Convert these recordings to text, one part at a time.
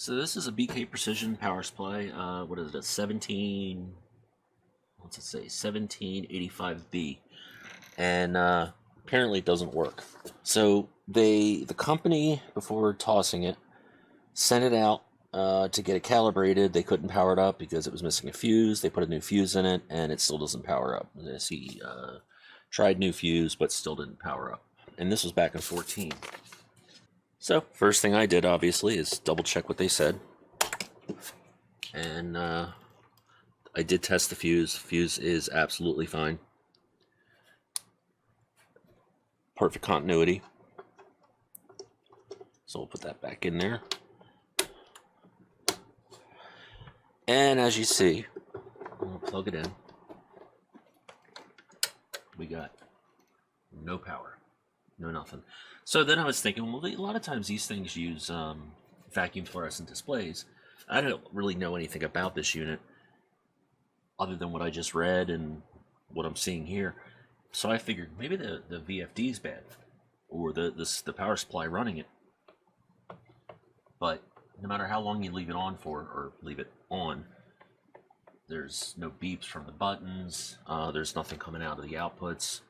So this is a BK Precision power supply. What is it? A 17. What's it say? 1785B, and apparently it doesn't work. So the company, before tossing it, sent it out to get it calibrated. They couldn't power it up because it was missing a fuse. They put a new fuse in it, and it still doesn't power up. He tried new fuse, but still didn't power up. And this was back in 14. So first thing I did, obviously, is double check what they said. And I did test the fuse. Fuse is absolutely fine. Perfect continuity. So we'll put that back in there. And as you see, we'll plug it in. We got no power, no nothing. So then I was thinking, well, a lot of times these things use vacuum fluorescent displays. I don't really know anything about this unit other than what I just read and what I'm seeing here. So I figured maybe the VFD is bad, or the power supply running it. But no matter how long you leave it on for, or leave it on, there's no beeps from the buttons. There's nothing coming out of the outputs.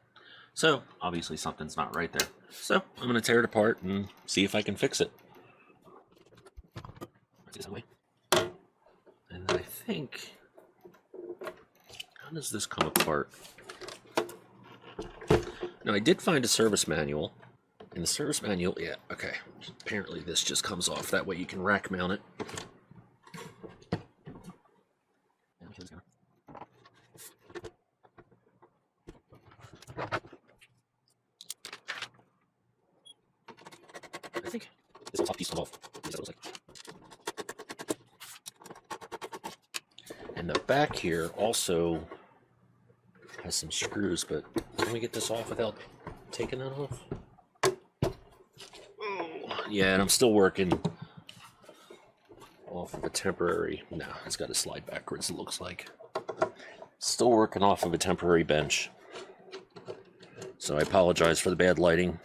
So obviously something's not right there. So I'm going to tear it apart and see if I can fix it. And I think, how does this come apart? Now I did find a service manual. In the service manual, yeah, okay. Apparently this just comes off. That way you can rack mount it. I think this top piece comes off. At least that looks like. And the back here also has some screws, but can we get this off without taking that off? Yeah, and I'm still working off of a temporary... No, it's got to slide backwards, it looks like. Still working off of a temporary bench. So I apologize for the bad lighting.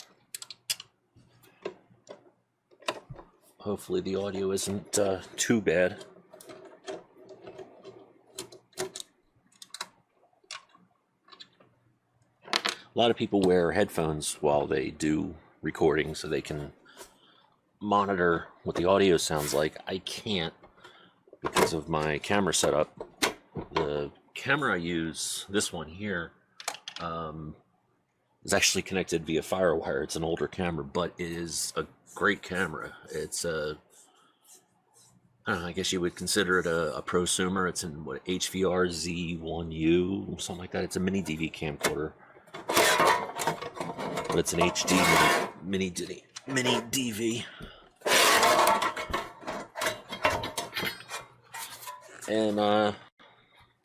Hopefully the audio isn't too bad. A lot of people wear headphones while they do recording so they can monitor what the audio sounds like. I can't because of my camera setup. The camera I use, this one here, is actually connected via FireWire. It's an older camera, but it is a great camera. It's I guess you would consider it a prosumer. It's in what, HVR Z1U, something like that. It's a mini DV camcorder, but it's an HD mini DV. And I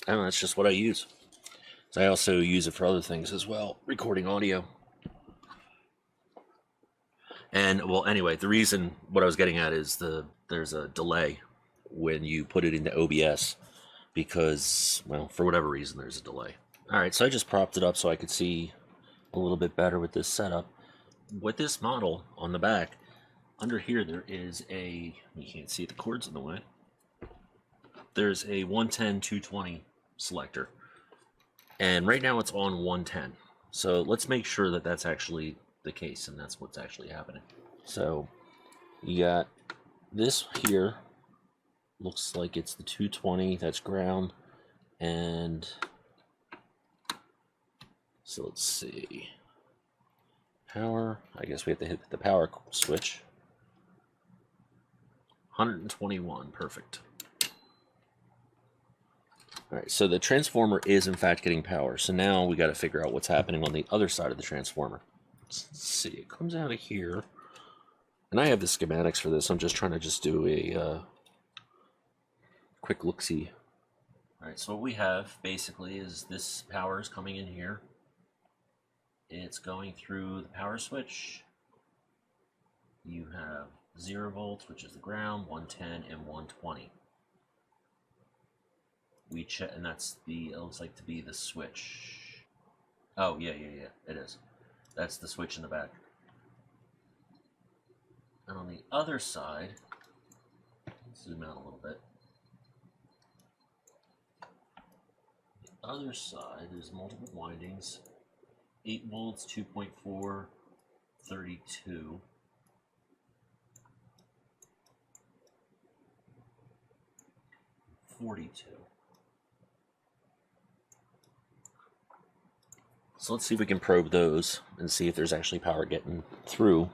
don't know, that's just what I use. So I also use it for other things as well, recording audio. And well, anyway, the reason, what I was getting at is there's a delay when you put it into OBS because, well, for whatever reason, there's a delay. All right, so I just propped it up so I could see a little bit better with this setup. With this model on the back, under here there is a, you can't see the cords in the way, there's a 110/220 selector. And right now it's on 110. So let's make sure that that's actually the case and that's what's actually happening. So you got this here, looks like it's the 220, that's ground. And so let's see. Power, I guess we have to hit the power switch. 121, perfect. Alright, so the transformer is in fact getting power. So now we got to figure out what's happening on the other side of the transformer. Let's see, it comes out of here. And I have the schematics for this. I'm just trying to do a quick look-see. Alright, so what we have basically is this power is coming in here. It's going through the power switch. You have 0 volts, which is the ground, 110 and 120. We check, and that's the, it looks like to be the switch. Oh, yeah, it is. That's the switch in the back. And on the other side, let's zoom out a little bit. The other side, there's multiple windings. 8 volts, 2.4, 32. 42. So let's see if we can probe those and see if there's actually power getting through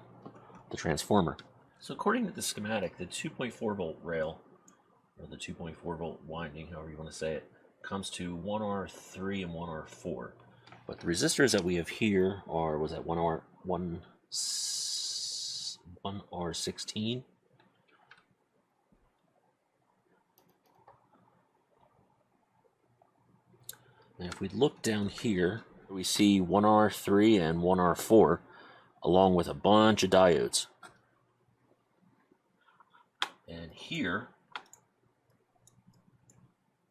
the transformer. So according to the schematic, the 2.4 volt rail, or the 2.4 volt winding, however you want to say it, comes to 1R3 and 1R4. But the resistors that we have here are, was that 1R16? And if we look down here, we see 1R3 and 1R4, along with a bunch of diodes. And here,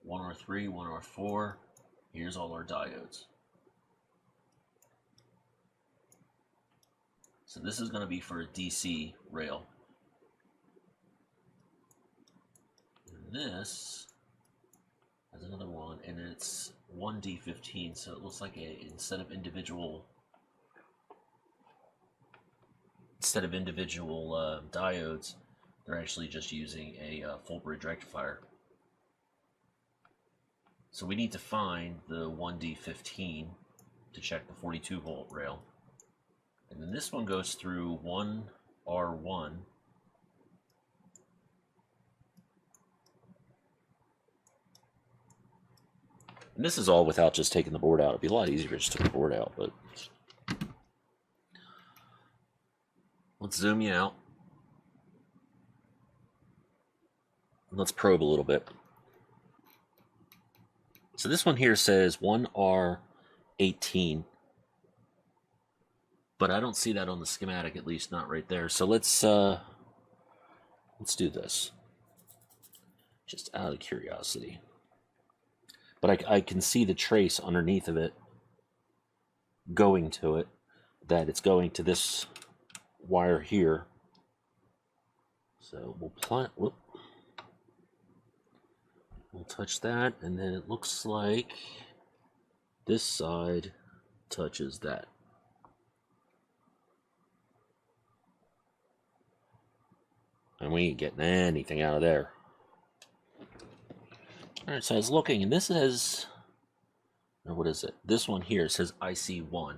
1R3, 1R4, here's all our diodes. So this is going to be for a DC rail. And this has another one, and it's 1D15, so it looks like instead of individual diodes, they're actually just using a full bridge rectifier. So we need to find the 1D15 to check the 42 volt rail. And then this one goes through 1R1. And this is all without just taking the board out. It'd be a lot easier if I just took the board out, but let's zoom you out. Let's probe a little bit. So this one here says 1R18, but I don't see that on the schematic, at least not right there. So let's do this, just out of curiosity. But I can see the trace underneath of it going to it, that it's going to this wire here. So we'll touch that, and then it looks like this side touches that. And we ain't getting anything out of there. Alright, so I was looking, and this is, or what is it? This one here says IC1.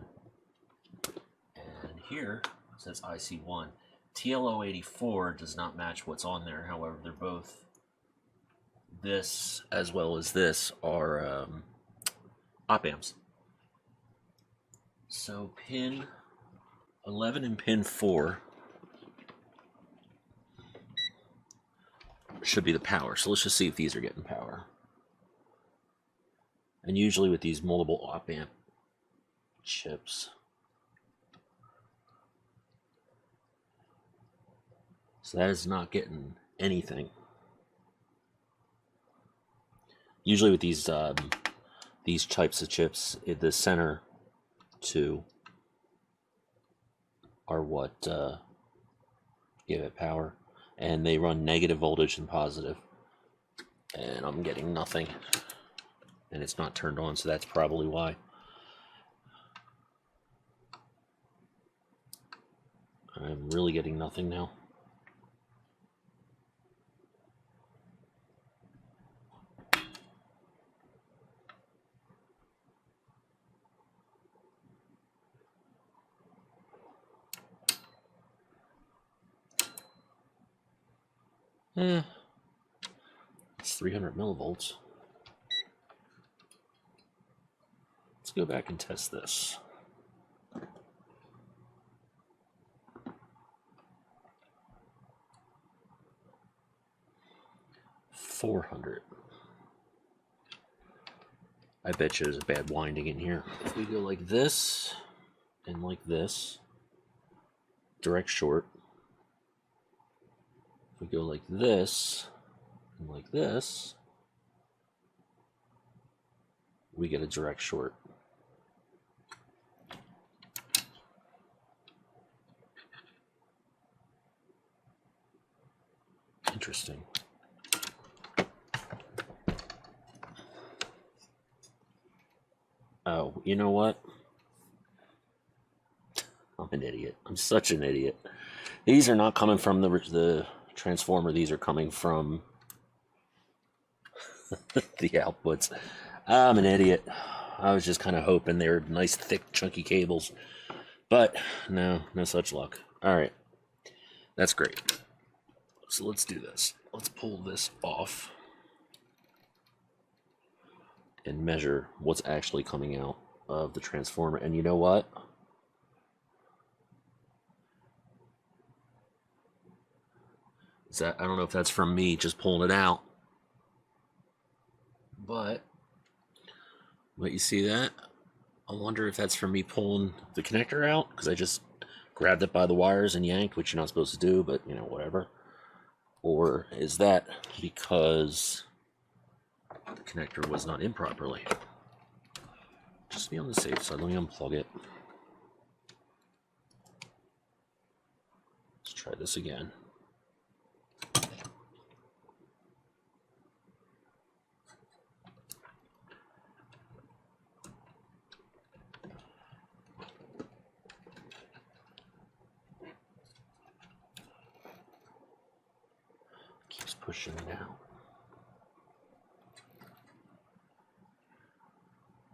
And here it says IC1. TLO84 does not match what's on there. However, they're both, this as well as this, are op amps. So pin 11 and pin 4 should be the power. So let's just see if these are getting power. And usually with these multiple op amp chips, so that is not getting anything. Usually with these types of chips, the center two are what give it power, and they run negative voltage and positive, and I'm getting nothing, and it's not turned on, so that's probably why. I'm really getting nothing now. It's 300 millivolts. Let's go back and test this. $400. I bet you there's a bad winding in here. If we go like this and like this, direct short. If we go like this and like this, we get a direct short. Interesting. Oh, you know what? I'm an idiot. I'm such an idiot. These are not coming from the transformer. These are coming from the outputs. I'm an idiot. I was just kind of hoping they were nice, thick, chunky cables. But no such luck. All right. That's great. So let's do this. Let's pull this off and measure what's actually coming out of the transformer. And you know what? I don't know if that's from me just pulling it out. But you see that? I wonder if that's from me pulling the connector out, because I just grabbed it by the wires and yanked, which you're not supposed to do, but you know, whatever. Or is that because the connector was not in properly? Just to be on the safe side, let me unplug it. Let's try this again. Keeps pushing it out.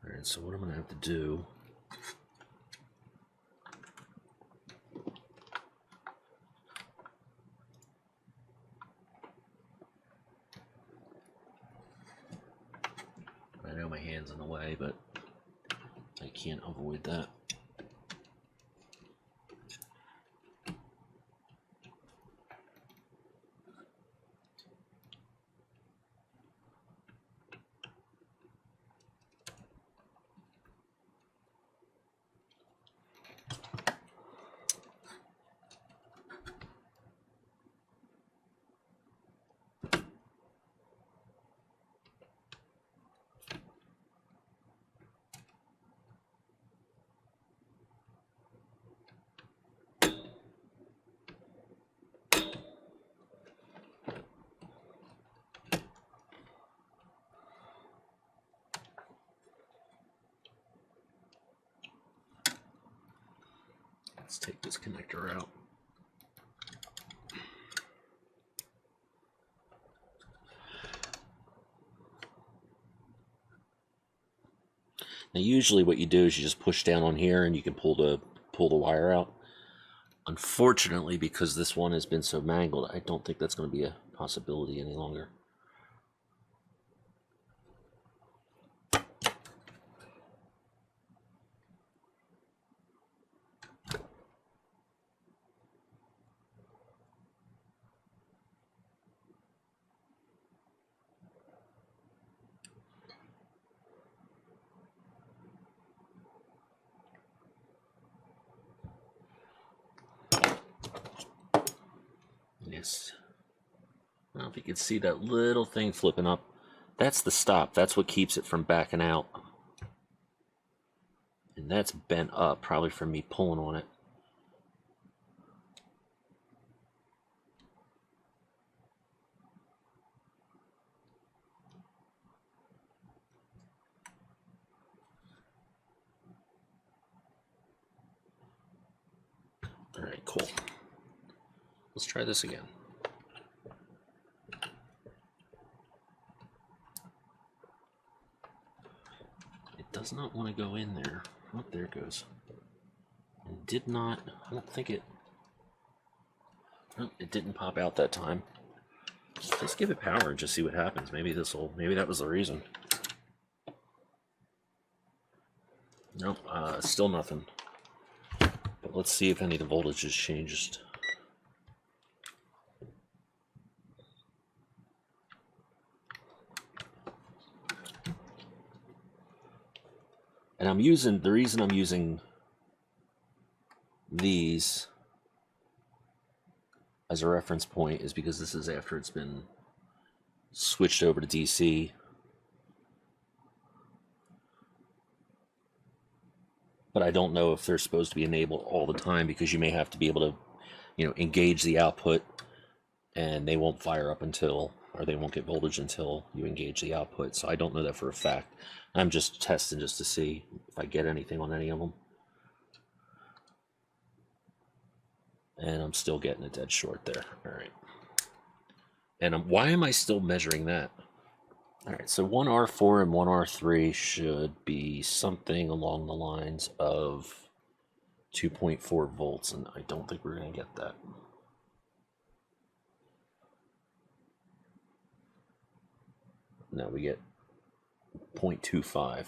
Alright, so what I'm going to have to do I know my hand's in the way, but I can't avoid that. Let's take this connector out. Now usually what you do is you just push down on here and you can pull the wire out. Unfortunately, because this one has been so mangled, I don't think that's going to be a possibility any longer. Yes. I don't know if you can see that little thing flipping up. That's the stop. That's what keeps it from backing out. And that's bent up, probably from me pulling on it. All right, cool. Let's try this again. It does not want to go in there. Oh, there it goes. It did not, I don't think it, oh, it didn't pop out that time. Let's give it power and just see what happens. Maybe that was the reason. Nope, still nothing. But let's see if any of the voltage has changed. And the reason I'm using these as a reference point is because this is after it's been switched over to DC. But I don't know if they're supposed to be enabled all the time, because you may have to be able to, engage the output and they won't fire up until, or they won't get voltage until you engage the output. So I don't know that for a fact. I'm just testing just to see if I get anything on any of them. And I'm still getting a dead short there. All right. And why am I still measuring that? All right, so one R4 and one R3 should be something along the lines of 2.4 volts, and I don't think we're going to get that. No, we get 0.25.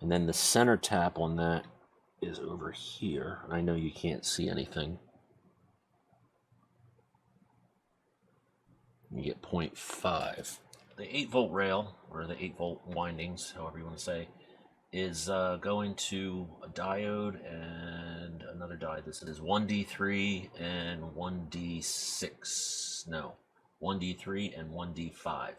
And then the center tap on that is over here. I know you can't see anything. You get 0.5. The 8-volt rail, or the 8-volt windings, however you want to say, is going to a diode and another diode. This is 1D3 and 1D6. No, 1D3 and 1D5.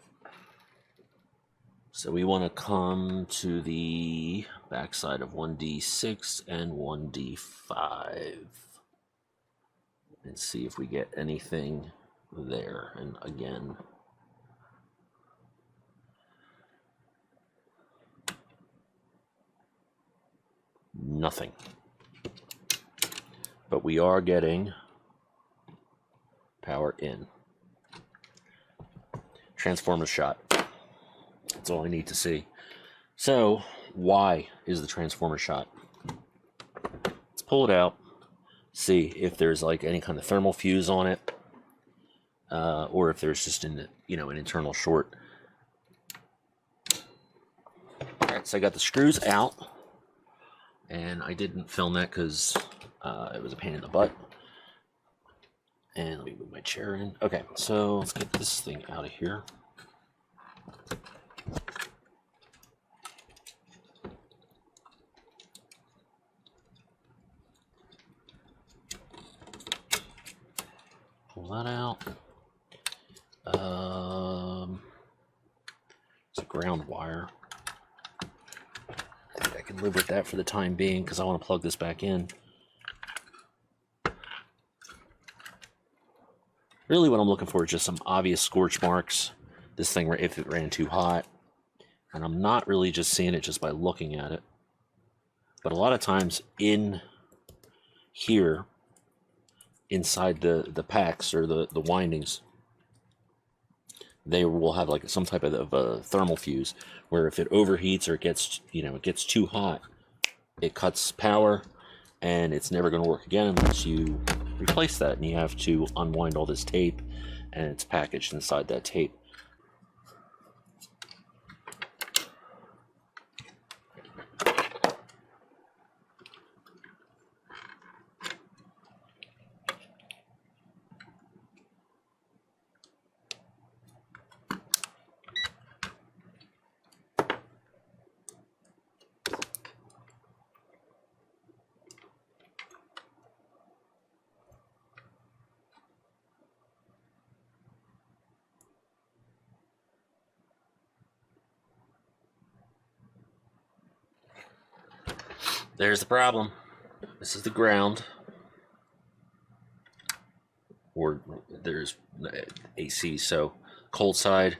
So we want to come to the backside of 1D6 and 1D5 and see if we get anything there. And again, nothing. But we are getting power in. Transformer shot. That's all I need to see. So, why is the transformer shot? Let's pull it out, see if there's like any kind of thermal fuse on it, or if there's just an internal short. All right, so I got the screws out, and I didn't film that because it was a pain in the butt. And let me move my chair in. Okay, so let's get this thing out of here. Pull that out. It's a ground wire. I think I can live with that for the time being because I want to plug this back in. Really what I'm looking for is just some obvious scorch marks. This thing, if it ran too hot. And I'm not really just seeing it just by looking at it. But a lot of times in here, inside the packs or the windings, they will have like some type of a thermal fuse where if it overheats or it gets too hot, it cuts power and it's never going to work again unless you replace that, and you have to unwind all this tape and it's packaged inside that tape. There's the problem. This is the ground. Or there's AC, so cold side.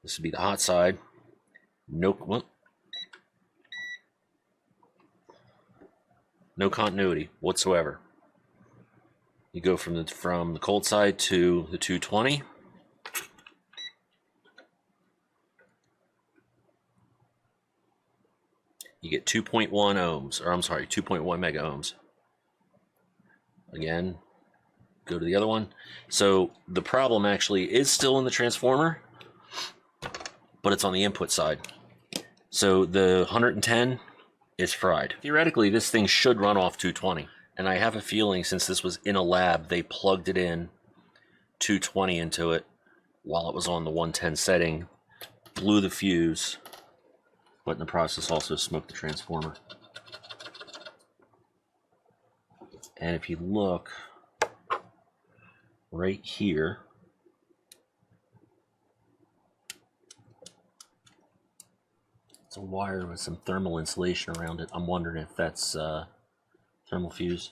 This would be the hot side. No continuity whatsoever. You go from the cold side to the 220. You get 2.1 ohms, or I'm sorry, 2.1 mega ohms. Again, go to the other one. So the problem actually is still in the transformer, but it's on the input side. So the 110 is fried. Theoretically, this thing should run off 220. And I have a feeling since this was in a lab, they plugged it in 220 into it while it was on the 110 setting, blew the fuse, but in the process also smoked the transformer. And if you look right here, it's a wire with some thermal insulation around it. I'm wondering if that's thermal fuse.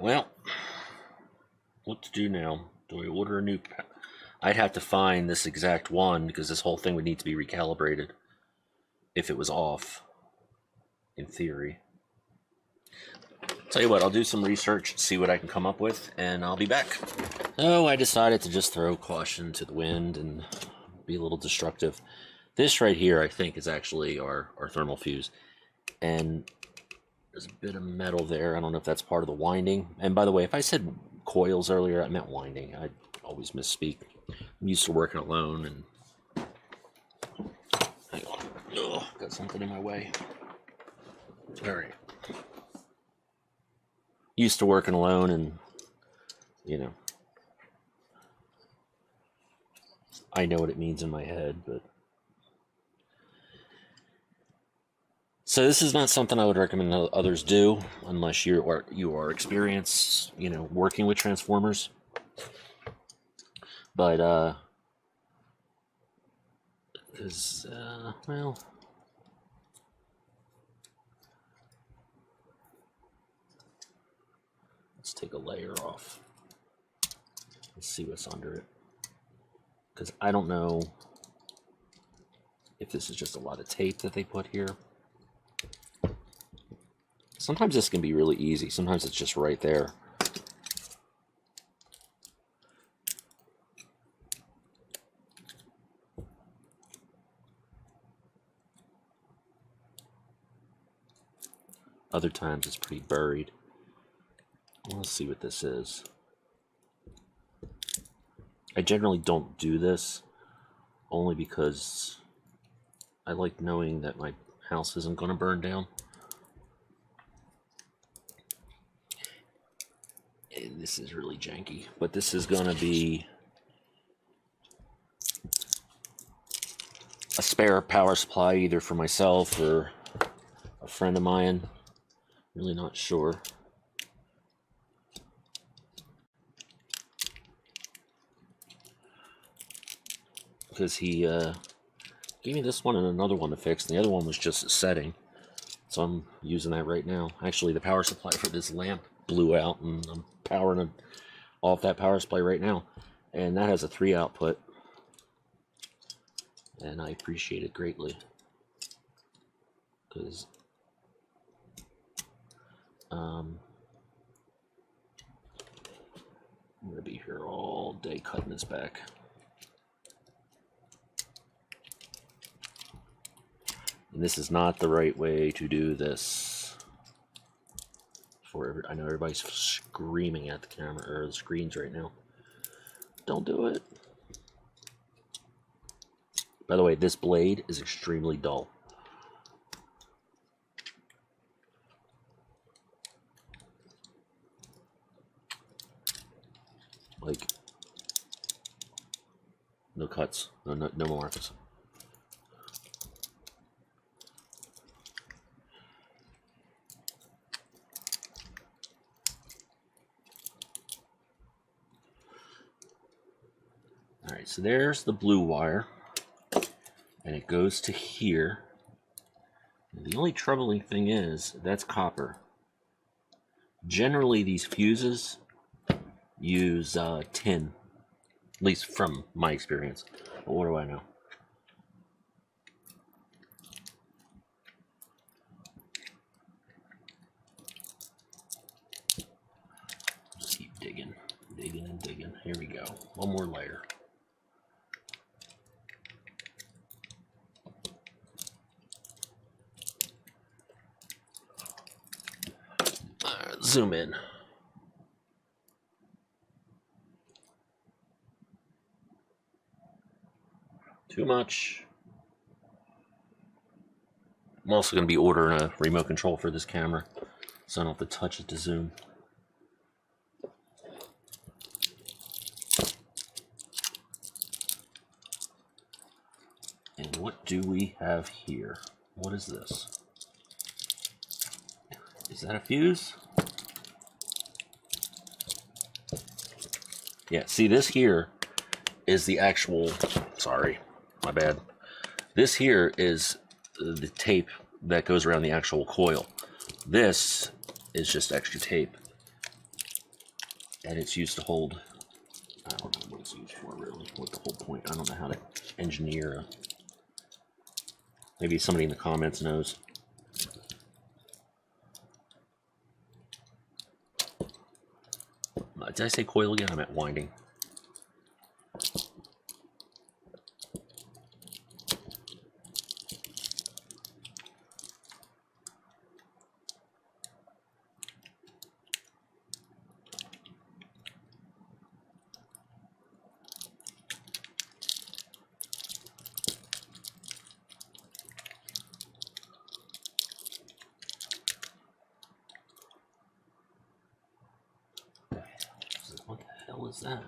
Well, what to do now? Do I order a new? I'd have to find this exact one because this whole thing would need to be recalibrated if it was off, in theory. Tell you what, I'll do some research, see what I can come up with, and I'll be back. Oh, I decided to just throw caution to the wind and be a little destructive. This right here, I think, is actually our thermal fuse. And there's a bit of metal there. I don't know if that's part of the winding. And by the way, if I said coils earlier, I meant winding. I always misspeak. I'm used to working alone, and hang on. Oh, got something in my way. All right. Used to working alone, and you know, I know what it means in my head, but so this is not something I would recommend others do unless you are experienced, you know, working with transformers. But because well, let's take a layer off. Let's see what's under it, because I don't know if this is just a lot of tape that they put here. Sometimes this can be really easy. Sometimes it's just right there. Other times it's pretty buried. Let's see what this is. I generally don't do this only because I like knowing that my house isn't going to burn down. And this is really janky, but this is going to be a spare power supply either for myself or a friend of mine. Really not sure. Because he gave me this one and another one to fix, and the other one was just a setting. So I'm using that right now. Actually, the power supply for this lamp blew out, and I'm powering it off that power supply right now. And that has a 3 output. And I appreciate it greatly. Because I'm going to be here all day cutting this back. And this is not the right way to do this. I know everybody's screaming at the camera or the screens right now. Don't do it. By the way, this blade is extremely dull. Like, no cuts, no marks. Alright, so there's the blue wire, and it goes to here. And the only troubling thing is, that's copper. Generally, these fuses use tin, at least from my experience. But what do I know? Just keep digging, digging and digging. Here we go. One more layer. Zoom in. Too much. I'm also going to be ordering a remote control for this camera, so I don't have to touch it to zoom. And what do we have here? What is this? Is that a fuse? Yeah, see, this here is the actual, sorry, my bad. This here is the tape that goes around the actual coil. This is just extra tape. and it's used to hold, I don't know what it's used for really, what the whole point, I don't know how to engineer maybe somebody in the comments knows. Did I say coil again? I meant winding. What the hell is that?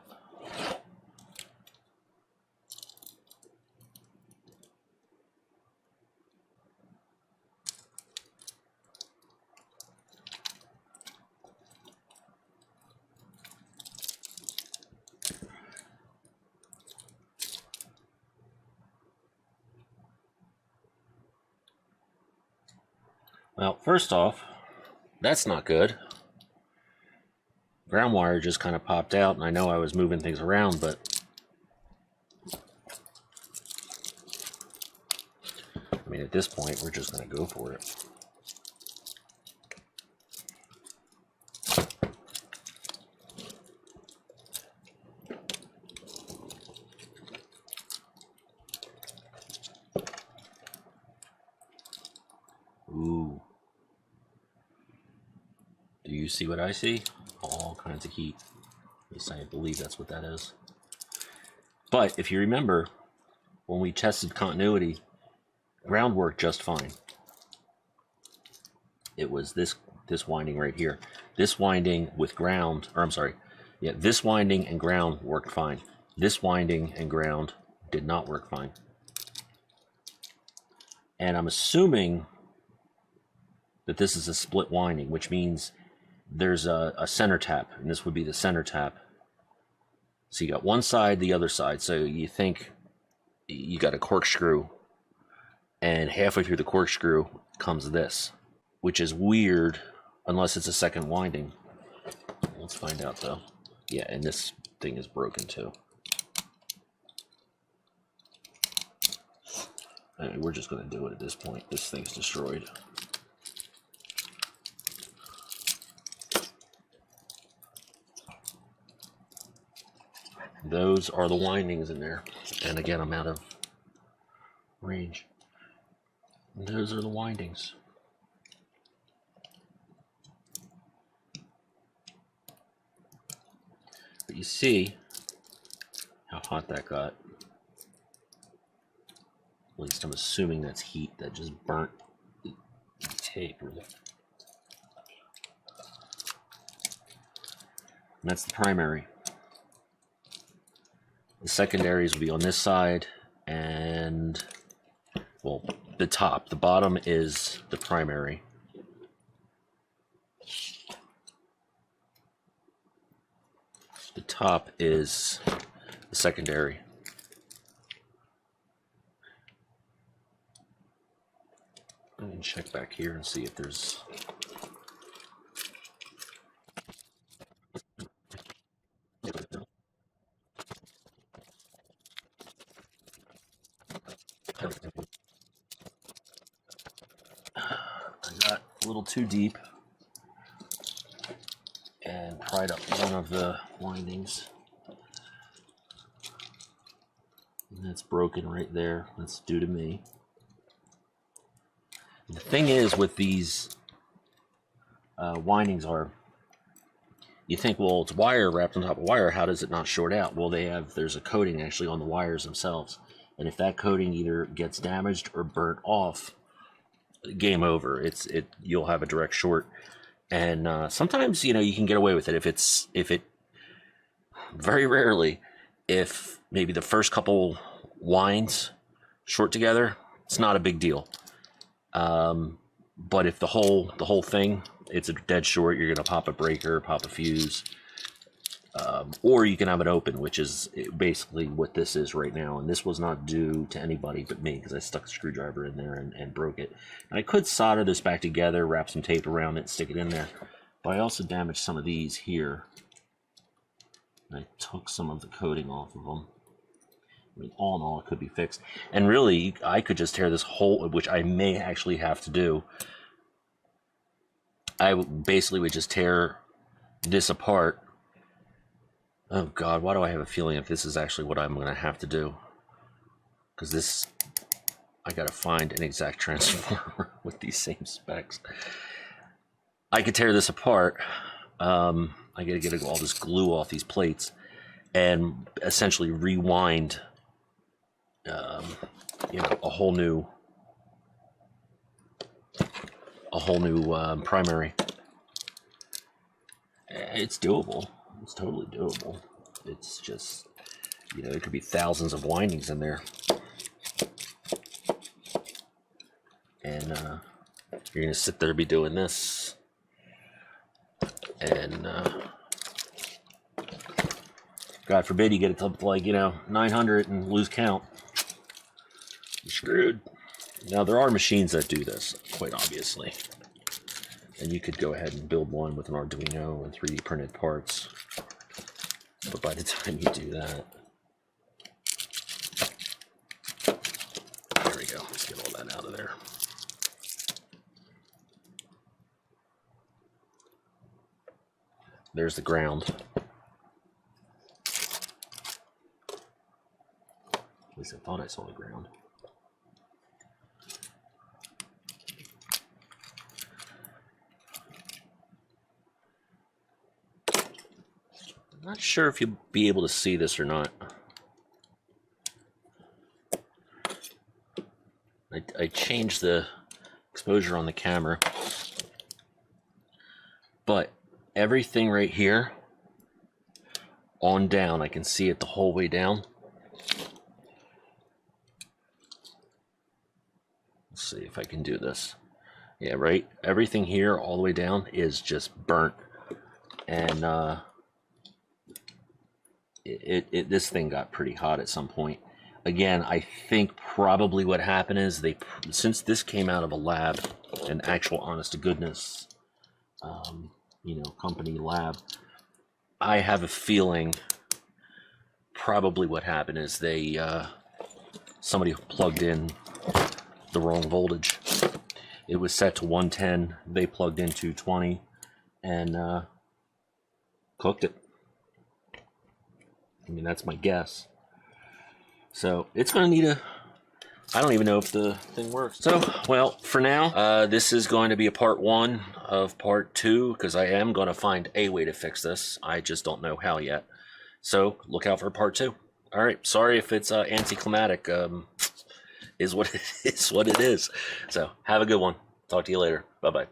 Well, first off, that's not good. Ground wire just kind of popped out, and I know I was moving things around, but I mean, at this point, we're just going to go for it. Ooh. Do you see what I see? All kinds of heat. At least I believe that's what that is. But if you remember, when we tested continuity, ground worked just fine. It was this winding right here. This winding with ground, or I'm sorry, yeah, this winding and ground worked fine. This winding and ground did not work fine. And I'm assuming that this is a split winding, which means there's a center tap, and this would be the center tap. So you got one side, the other side. So you think you got a corkscrew, and halfway through the corkscrew comes this, which is weird unless it's a second winding. Let's find out though. Yeah, and this thing is broken too. I mean, we're just going to do it at this point. This thing's destroyed. Those are the windings in there. And again, I'm out of range. And those are the windings. But you see how hot that got. At least I'm assuming that's heat that just burnt the tape. And that's the primary. The secondaries will be on this side, and, well, the top. The bottom is the primary. The top is the secondary. I'm going to check back here and see if there's... I got a little too deep and pried up one of the windings. And that's broken right there. That's due to me. The thing is with these windings are, you think, well, it's wire wrapped on top of wire, how does it not short out? Well, there's a coating actually on the wires themselves. And if that coating either gets damaged or burnt off, game over. You'll have a direct short. And sometimes, you can get away with it very rarely, if maybe the first couple winds short together, it's not a big deal. But if the whole thing, it's a dead short, you're going to pop a breaker, pop a fuse, or you can have it open, which is basically what this is right now. And this was not due to anybody but me, because I stuck a screwdriver in there and broke it. And I could solder this back together, wrap some tape around it, stick it in there. But I also damaged some of these here. I took some of the coating off of them. I mean, all in all, it could be fixed. And really, I could just tear this whole, which I may actually have to do. I basically would just tear this apart. Oh God, why do I have a feeling if this is actually what I'm going to have to do? Because this, I got to find an exact transformer with these same specs. I could tear this apart. I got to get all this glue off these plates and essentially rewind, you know, a whole new primary. It's doable. It's totally doable. It's just, you know, there could be thousands of windings in there. And you're going to sit there and be doing this. And God forbid you get it to like, you know, 900 and lose count. You're screwed. Now, there are machines that do this, quite obviously. And you could go ahead and build one with an Arduino and 3D printed parts. But by the time you do that, there we go. Let's get all that out of there. There's the ground. At least I thought I saw the ground. I'm not sure if you'll be able to see this or not. I changed the exposure on the camera, but everything right here on down, I can see it the whole way down. Let's see if I can do this. Yeah, right. Everything here all the way down is just burnt, and this thing got pretty hot at some point. Again, I think probably what happened is since this came out of a lab, an actual honest to goodness, you know, company lab, I have a feeling probably what happened is somebody plugged in the wrong voltage. It was set to 110. They plugged in 220 and cooked it. I mean, that's my guess. So it's going to need I don't even know if the thing works. So, well, for now, this is going to be a part 1 of part 2, because I am going to find a way to fix this. I just don't know how yet. So look out for part 2. All right. Sorry if it's anticlimactic. Is what it is. So have a good one. Talk to you later. Bye-bye.